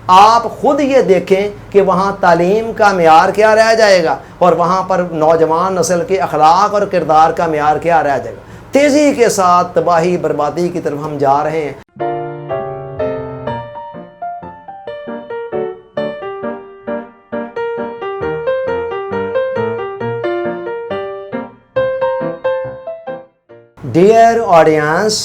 आप खुद ये देखें कि वहाँ तालीम का मेयार क्या रह जाएगा और वहाँ पर नौजवान नस्ल के अखलाक और किरदार का मेयार क्या रह जाएगा। तेज़ी के साथ तबाही बर्बादी की तरफ हम जा रहे हैं। डियर ऑडियंस,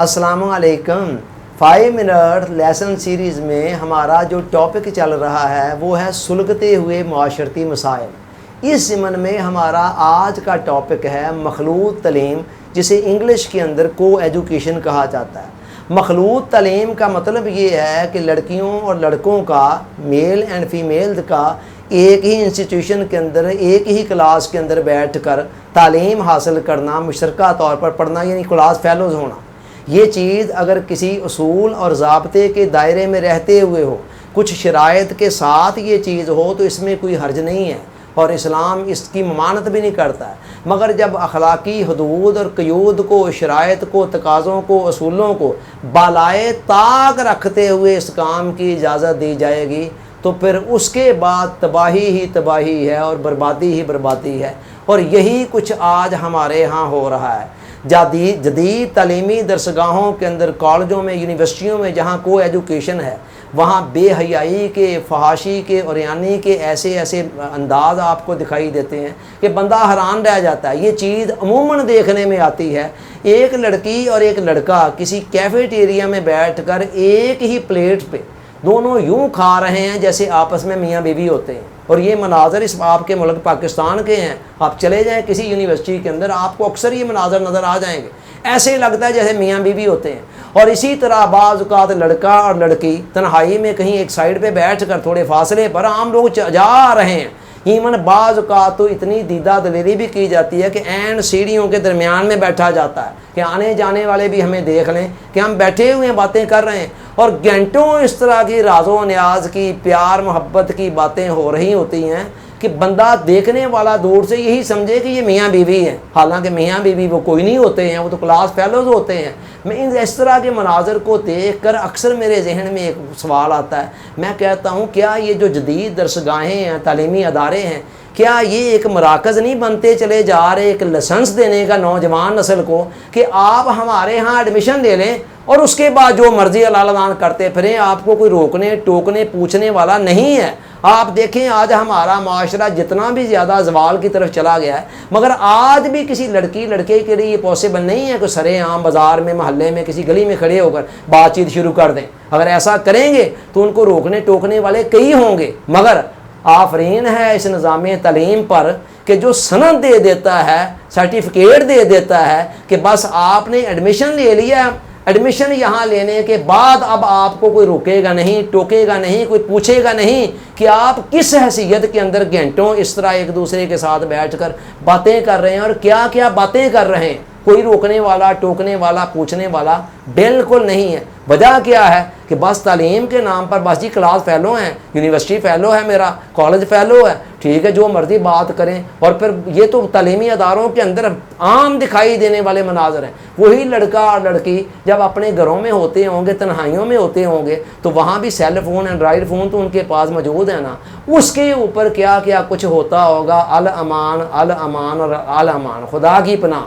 अस्सलामु अलैकुम। 5 मिनट लेसन सीरीज़ में हमारा जो टॉपिक चल रहा है वो है सुलगते हुए माशरती मसाइल। इस ज़िमन में हमारा आज का टॉपिक है मखलूत तलीम, जिसे इंग्लिश के अंदर को एजुकेशन कहा जाता है। मखलूत तलीम का मतलब ये है कि लड़कियों और लड़कों का, मेल एंड फीमेल का एक ही इंस्टीट्यूशन के अंदर, एक ही क्लास के अंदर बैठ कर तालीम हासिल करना, मुशतरका तौर पर पढ़ना, यानी क्लास फेलोज़ होना। ये चीज़ अगर किसी उसूल और ज़ाब्ते के दायरे में रहते हुए हो, कुछ शराइत के साथ ये चीज़ हो, तो इसमें कोई हर्ज नहीं है और इस्लाम इसकी ममानत भी नहीं करता है। मगर जब अखलाकी हदूद और क़यूद को, शराइत को, तकाज़ों को, असूलों को बालाए ताक रखते हुए इस काम की इजाज़त दी जाएगी, तो फिर उसके बाद तबाही ही तबाही है और बर्बादी ही बर्बादी है। और यही कुछ आज हमारे यहाँ हो रहा है। जदीद तालीमी दरसगाहों के अंदर, कॉलेजों में, यूनिवर्सिटियों में जहाँ को एजुकेशन है, वहाँ बेहयाई के, फहाशी के और यानी के ऐसे ऐसे अंदाज आपको दिखाई देते हैं कि बंदा हैरान रह जाता है। ये चीज़ अमूमन देखने में आती है, एक लड़की और एक लड़का किसी कैफेटेरिया में बैठकर एक ही प्लेट पे दोनों यूं खा रहे हैं जैसे आपस में मियाँ बीवी होते हैं। और ये मनाजर इस आपके मुल्क पाकिस्तान के हैं। आप चले जाएं किसी यूनिवर्सिटी के अंदर, आपको अक्सर ये मनाजर नज़र आ जाएंगे। ऐसे लगता है जैसे मियाँ बीवी होते हैं। और इसी तरह बाज़ औक़ात लड़का और लड़की तन्हाई में कहीं एक साइड पे बैठ कर थोड़े फासले पर आम लोग जा रहे हैं। ईवन बाज़ औक़ात तो इतनी दीदा दलेरी भी की जाती है कि एन सीढ़ियों के दरमियान में बैठा जाता है कि आने जाने वाले भी हमें देख लें कि हम बैठे हुए हैं, बातें कर रहे हैं। और घंटों इस तरह की राज़ो न्याज की, प्यार मोहब्बत की बातें हो रही होती हैं कि बंदा देखने वाला दूर से यही समझे कि ये मियाँ बीवी हैं। हालांकि मियाँ बीवी वो कोई नहीं होते हैं, वो तो क्लास फेलोज़ होते हैं। मैं इस तरह के मनाजर को देख कर अक्सर मेरे जहन में एक सवाल आता है। मैं कहता हूँ, क्या ये जो जदीद दरसगाहें हैं, तालीमी अदारे हैं, क्या ये एक मराकज़ नहीं बनते चले जा रहे एक लाइसेंस देने का नौजवान नस्ल को कि आप हमारे यहाँ एडमिशन ले लें और उसके बाद जो मर्ज़ी अलालादान करते फिरें, आपको कोई रोकने टोकने पूछने वाला नहीं है। आप देखें आज हमारा माशरा जितना भी ज़्यादा ज़वाल की तरफ चला गया है, मगर आज भी किसी लड़की लड़के के लिए ये पॉसिबल नहीं है कि सरेआम बाज़ार में, मोहल्ले में, किसी गली में खड़े होकर बातचीत शुरू कर दें। अगर ऐसा करेंगे तो उनको रोकने टोकने वाले कई होंगे। मगर आफरीन है इस निज़ाम तालीम पर कि जो सनद दे देता है, सर्टिफिकेट दे देता है कि बस आपने एडमिशन ले लिया, एडमिशन यहाँ लेने के बाद अब आपको कोई रोकेगा नहीं, टोकेगा नहीं, कोई पूछेगा नहीं कि आप किस हैसियत के अंदर घंटों इस तरह एक दूसरे के साथ बैठकर बातें कर रहे हैं और क्या क्या बातें कर रहे हैं। कोई रोकने वाला, टोकने वाला, पूछने वाला बिल्कुल नहीं है। वजह क्या है कि बस तालीम के नाम पर बस जी क्लास फ़ेलो हैं, यूनिवर्सिटी फ़ेलो है, मेरा कॉलेज फ़ेलो है, ठीक है, जो मर्ज़ी बात करें। और फिर ये तो तालीमी अदारों के अंदर आम दिखाई देने वाले मनाजर हैं। वही लड़का और लड़की जब अपने घरों में होते होंगे, तन्हाइयों में होते होंगे, तो वहाँ भी सेल फ़ोन, एंड्रॉयड फ़ोन तो उनके पास मौजूद है ना, उसके ऊपर क्या क्या कुछ होता होगा। अल अमान, अल अमान और अल अमान, खुदा की पनाह।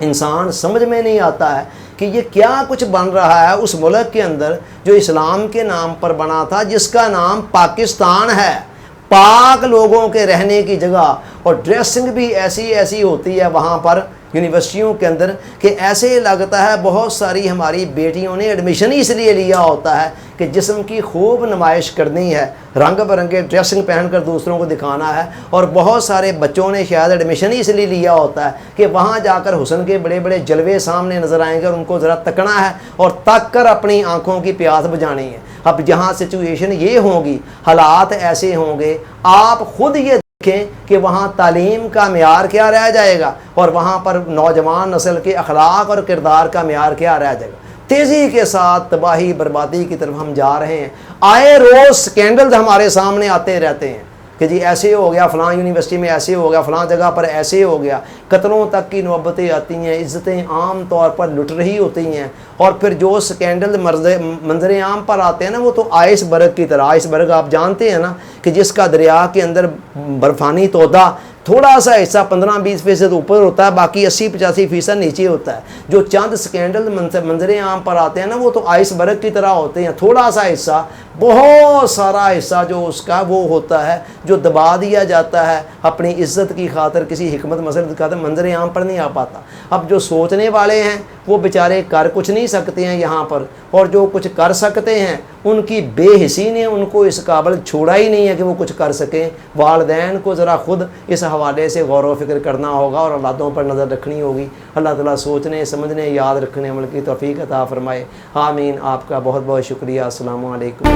इंसान समझ में नहीं आता है कि ये क्या कुछ बन रहा है उस मुल्क के अंदर जो इस्लाम के नाम पर बना था, जिसका नाम पाकिस्तान है। पाक लोगों के रहने की जगह, और ड्रेसिंग भी ऐसी ऐसी होती है वहाँ पर यूनिवर्सिटियों के अंदर कि ऐसे लगता है बहुत सारी हमारी बेटियों ने एडमिशन इसलिए लिया होता है कि जिस्म की खूब नुमाइश करनी है, रंग बिरंगे ड्रेसिंग पहनकर दूसरों को दिखाना है। और बहुत सारे बच्चों ने शायद एडमिशन इसलिए लिया होता है कि वहाँ जाकर हुस्न के बड़े बड़े जलवे सामने नज़र आएंगे और उनको ज़रा तकना है और तक कर अपनी आँखों की प्यास बुझानी है। अब जहाँ सिचुएशन ये होगी, हालात ऐसे होंगे, आप खुद ये देखें कि वहाँ तालीम का मेयार क्या रह जाएगा और वहाँ पर नौजवान नस्ल के अखलाक और किरदार का मेयार क्या रह जाएगा। तेज़ी के साथ तबाही बर्बादी की तरफ हम जा रहे हैं। आए रोज़ स्कैंडल्स हमारे सामने आते रहते हैं। कि जी ऐसे हो गया, फ़लाँ यूनिवर्सिटी में ऐसे हो गया, फ़लाँ जगह पर ऐसे हो गया। कत्लों तक की नौबतें आती हैं, इज़्ज़तें आम तौर पर लुट रही होती हैं। और फिर जो स्कैंडल मंजर आम पर आते हैं ना, वो तो आइसबर्ग की तरह, आइसबर्ग आप जानते हैं ना कि जिसका दरिया के अंदर बर्फ़ानी तोदा थोड़ा सा हिस्सा 15-20% ऊपर होता है, बाकी 80-85% नीचे होता है। जो चंद स्कैंडल मंजर आम पर आते हैं ना, वो तो आइसबर्ग की तरह होते हैं। थोड़ा सा हिस्सा, बहुत सारा हिस्सा जो उसका वो होता है, जो दबा दिया जाता है अपनी इज्जत की खातर, किसी हिकमत मसलत की खातर, मंजर आम पर नहीं आ पाता। अब जो सोचने वाले हैं वो बेचारे कर कुछ नहीं सकते हैं यहाँ पर, और जो कुछ कर सकते हैं उनकी बेहिसी ने उनको इस काबिल छोड़ा ही नहीं है कि वो कुछ कर सकें। वालिदैन को ज़रा ख़ुद इस हवाले से गौर व फिक्र करना होगा और औलादों पर नज़र रखनी होगी। अल्लाह ताला सोचने, समझने, याद रखने, अमल की तौफीक अता फ़रमाए। आमीन। आपका बहुत बहुत शुक्रिया। अस्सलामु अलैकुम।